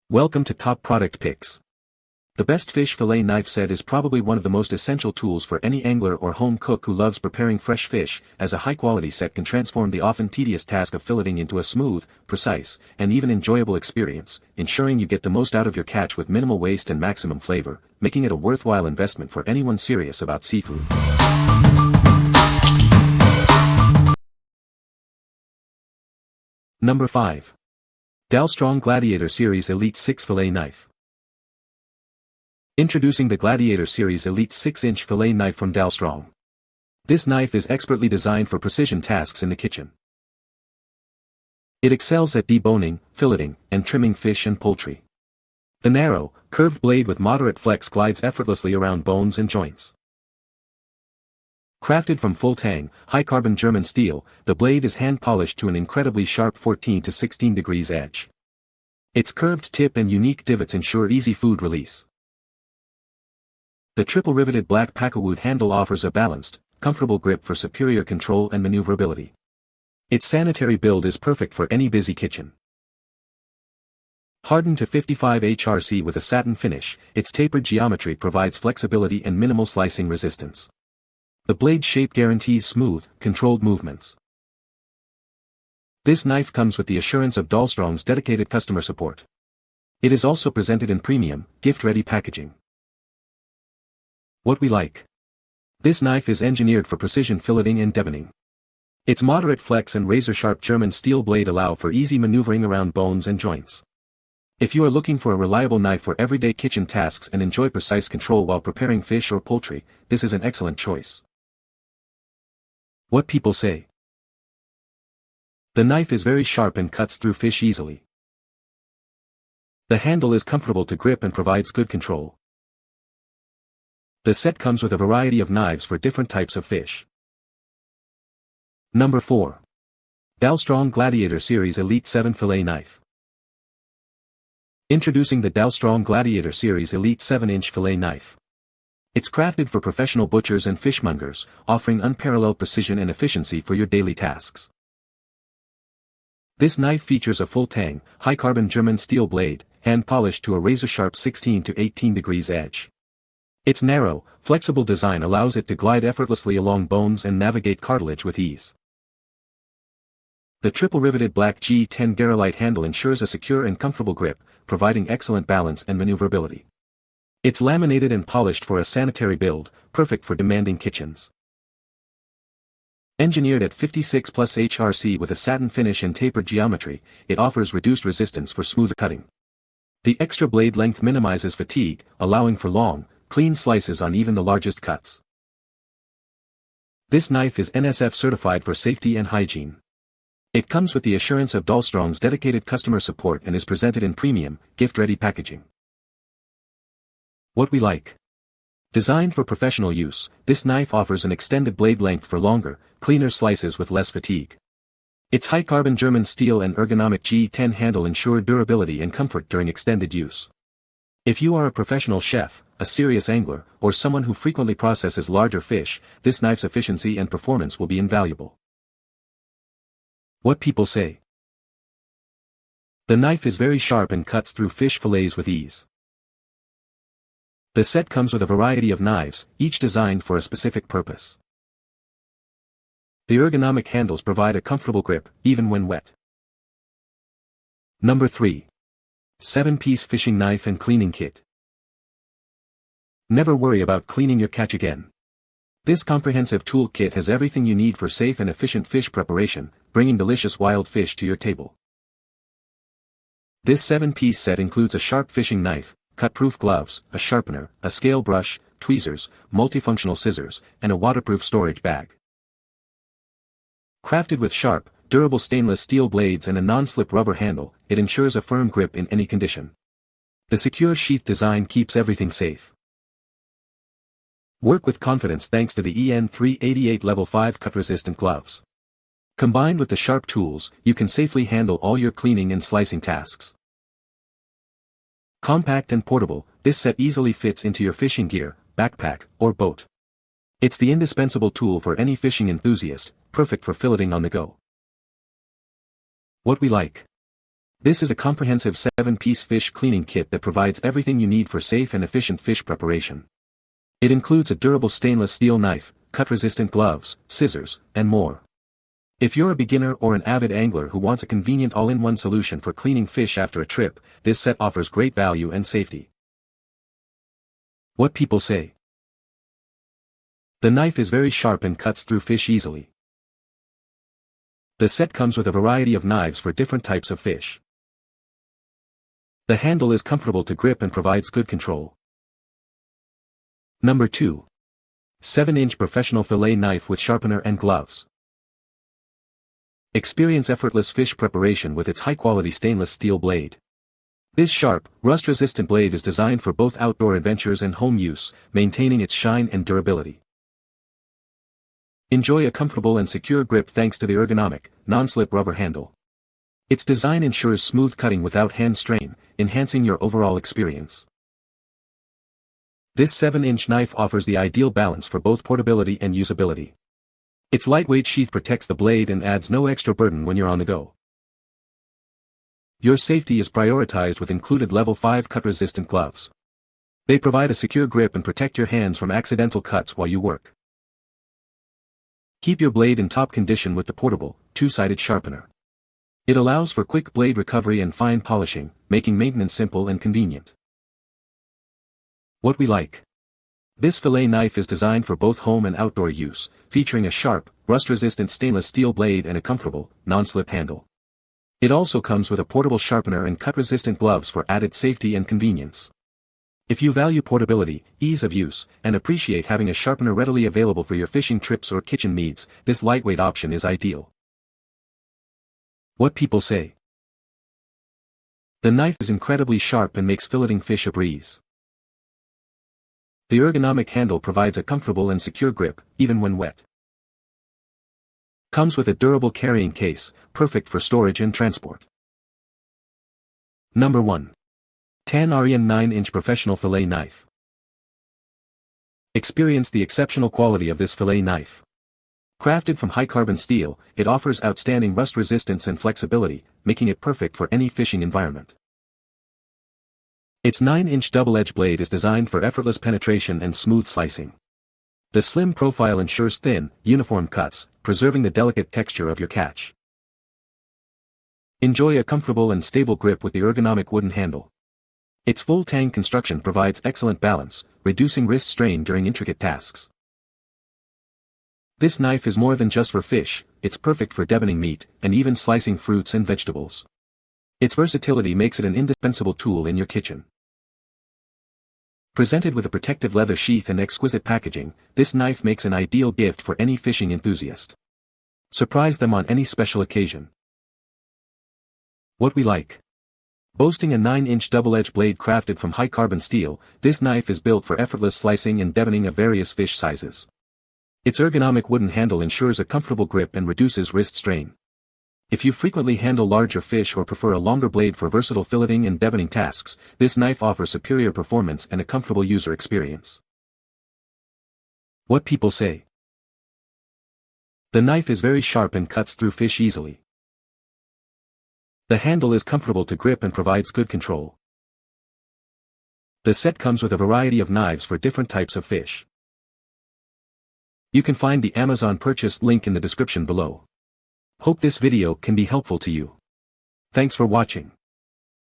Welcome to Top Product Picks. The best fish fillet knife set is probably one of the most essential tools for any angler or home cook who loves preparing fresh fish, as a high-quality set can transform the often tedious task of filleting into a smooth, precise, and even enjoyable experience, ensuring you get the most out of your catch with minimal waste and maximum flavor, making it a worthwhile investment for anyone serious about seafood. Number 5. Dalstrong Gladiator Series Elite 6 Fillet Knife. Introducing the Gladiator Series Elite 6-inch fillet knife from Dalstrong. This knife is expertly designed for precision tasks in the kitchen. It excels at deboning, filleting, and trimming fish and poultry. The narrow, curved blade with moderate flex glides effortlessly around bones and joints. Crafted from full-tang, high-carbon German steel, the blade is hand-polished to an incredibly sharp 14 to 16 degrees edge. Its curved tip and unique divots ensure easy food release. The triple-riveted black packawood handle offers a balanced, comfortable grip for superior control and maneuverability. Its sanitary build is perfect for any busy kitchen. Hardened to 55 HRC with a satin finish, its tapered geometry provides flexibility and minimal slicing resistance. The blade shape guarantees smooth, controlled movements. This knife comes with the assurance of Dalstrong's dedicated customer support. It is also presented in premium, gift-ready packaging. What we like. This knife is engineered for precision filleting and deboning. Its moderate flex and razor-sharp German steel blade allow for easy maneuvering around bones and joints. If you are looking for a reliable knife for everyday kitchen tasks and enjoy precise control while preparing fish or poultry, this is an excellent choice. What people say. The knife is very sharp and cuts through fish easily. The handle is comfortable to grip and provides good control. The set comes with a variety of knives for different types of fish. Number 4. Dalstrong Gladiator Series Elite 7 Fillet Knife. Introducing the Dalstrong Gladiator Series Elite 7-inch Fillet Knife. It's crafted for professional butchers and fishmongers, offering unparalleled precision and efficiency for your daily tasks. This knife features a full-tang, high-carbon German steel blade, hand-polished to a razor-sharp 16 to 18 degrees edge. Its narrow, flexible design allows it to glide effortlessly along bones and navigate cartilage with ease. The triple-riveted black G10 Garolite handle ensures a secure and comfortable grip, providing excellent balance and maneuverability. It's laminated and polished for a sanitary build, perfect for demanding kitchens. Engineered at 56 plus HRC with a satin finish and tapered geometry, it offers reduced resistance for smooth cutting. The extra blade length minimizes fatigue, allowing for long, clean slices on even the largest cuts. This knife is NSF certified for safety and hygiene. It comes with the assurance of Dalstrong's dedicated customer support and is presented in premium, gift-ready packaging. What we like. Designed for professional use, this knife offers an extended blade length for longer, cleaner slices with less fatigue. Its high-carbon German steel and ergonomic G10 handle ensure durability and comfort during extended use. If you are a professional chef, a serious angler, or someone who frequently processes larger fish, this knife's efficiency and performance will be invaluable. What people say. The knife is very sharp and cuts through fish fillets with ease. The set comes with a variety of knives, each designed for a specific purpose. The ergonomic handles provide a comfortable grip, even when wet. Number 3. 7-piece fishing knife and cleaning kit. Never worry about cleaning your catch again. This comprehensive tool kit has everything you need for safe and efficient fish preparation, bringing delicious wild fish to your table. This 7-piece set includes a sharp fishing knife, cut-proof gloves, a sharpener, a scale brush, tweezers, multifunctional scissors, and a waterproof storage bag. Crafted with sharp, durable stainless steel blades and a non-slip rubber handle, it ensures a firm grip in any condition. The secure sheath design keeps everything safe. Work with confidence thanks to the EN 388 Level 5 cut-resistant gloves. Combined with the sharp tools, you can safely handle all your cleaning and slicing tasks. Compact and portable, this set easily fits into your fishing gear, backpack, or boat. It's the indispensable tool for any fishing enthusiast, perfect for filleting on the go. What we like. This is a comprehensive 7-piece fish cleaning kit that provides everything you need for safe and efficient fish preparation. It includes a durable stainless steel knife, cut-resistant gloves, scissors, and more. If you're a beginner or an avid angler who wants a convenient all-in-one solution for cleaning fish after a trip, this set offers great value and safety. What people say. The knife is very sharp and cuts through fish easily. The set comes with a variety of knives for different types of fish. The handle is comfortable to grip and provides good control. Number 2. 7-inch professional fillet knife with sharpener and gloves. Experience effortless fish preparation with its high-quality stainless steel blade. This sharp, rust-resistant blade is designed for both outdoor adventures and home use, maintaining its shine and durability. Enjoy a comfortable and secure grip thanks to the ergonomic, non-slip rubber handle. Its design ensures smooth cutting without hand strain, enhancing your overall experience. This 7-inch knife offers the ideal balance for both portability and usability. Its lightweight sheath protects the blade and adds no extra burden when you're on the go. Your safety is prioritized with included level 5 cut-resistant gloves. They provide a secure grip and protect your hands from accidental cuts while you work. Keep your blade in top condition with the portable, 2-sided sharpener. It allows for quick blade recovery and fine polishing, making maintenance simple and convenient. What we like. This fillet knife is designed for both home and outdoor use, featuring a sharp, rust-resistant stainless steel blade and a comfortable, non-slip handle. It also comes with a portable sharpener and cut-resistant gloves for added safety and convenience. If you value portability, ease of use, and appreciate having a sharpener readily available for your fishing trips or kitchen needs, this lightweight option is ideal. What people say. The knife is incredibly sharp and makes filleting fish a breeze. The ergonomic handle provides a comfortable and secure grip, even when wet. Comes with a durable carrying case, perfect for storage and transport. Number 1. 10RN 9-inch professional fillet knife. Experience the exceptional quality of this fillet knife. Crafted from high-carbon steel, it offers outstanding rust resistance and flexibility, making it perfect for any fishing environment. Its 9-inch double-edged blade is designed for effortless penetration and smooth slicing. The slim profile ensures thin, uniform cuts, preserving the delicate texture of your catch. Enjoy a comfortable and stable grip with the ergonomic wooden handle. Its full-tang construction provides excellent balance, reducing wrist strain during intricate tasks. This knife is more than just for fish, it's perfect for deboning meat, and even slicing fruits and vegetables. Its versatility makes it an indispensable tool in your kitchen. Presented with a protective leather sheath and exquisite packaging, this knife makes an ideal gift for any fishing enthusiast. Surprise them on any special occasion. What we like. Boasting a 9-inch double-edged blade crafted from high-carbon steel, this knife is built for effortless slicing and deboning of various fish sizes. Its ergonomic wooden handle ensures a comfortable grip and reduces wrist strain. If you frequently handle larger fish or prefer a longer blade for versatile filleting and deboning tasks, this knife offers superior performance and a comfortable user experience. What people say. The knife is very sharp and cuts through fish easily. The handle is comfortable to grip and provides good control. The set comes with a variety of knives for different types of fish. You can find the Amazon purchase link in the description below. Hope this video can be helpful to you. Thanks for watching.